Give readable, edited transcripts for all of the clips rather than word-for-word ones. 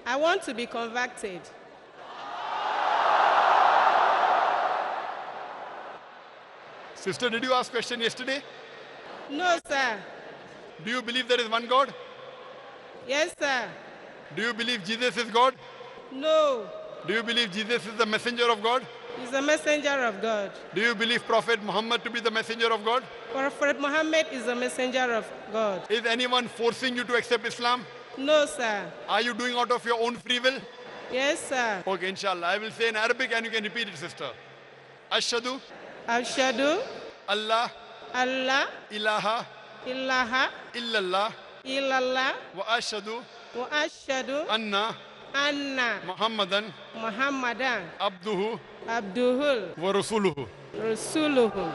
I want to be converted. Sister, did you ask question yesterday? No, sir. Do you believe there is one God? Yes, sir. Do you believe Jesus is God? No. Do you believe Jesus is the messenger of God? He's a messenger of God. Do you believe Prophet Muhammad to be the messenger of God? Prophet Muhammad is a messenger of God. Is anyone forcing you to accept Islam? No, sir. Are you doing out of your own free will? Yes, sir. Okay, inshallah. I will say in Arabic and you can repeat it, sister. Ashhadu Ashhadu Allah Allah ilaha ilaha illallah illallah wa ashhadu wa ashhadu anna anna Muhammadan Muhammadan abduhu abduhul wa rasuluhu. rasuluhu.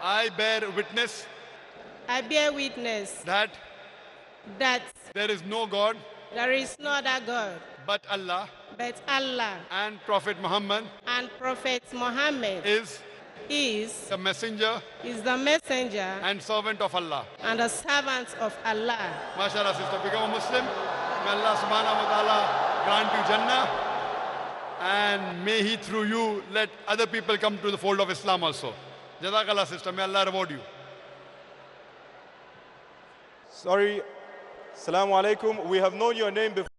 I bear witness I bear witness that that there is no God there is no other God but Allah but Allah, and Prophet Muhammad and Prophet Muhammad is is the messenger the messenger and servant of Allah. and the servant of Allah. MashaAllah, sister, become a Muslim. May Allah subhanahu wa ta'ala grant you Jannah. And may He through you let other people come to the fold of Islam also. Jazakallah, sister. May Allah reward you. Sorry. Assalamu alaikum. We have known your name before.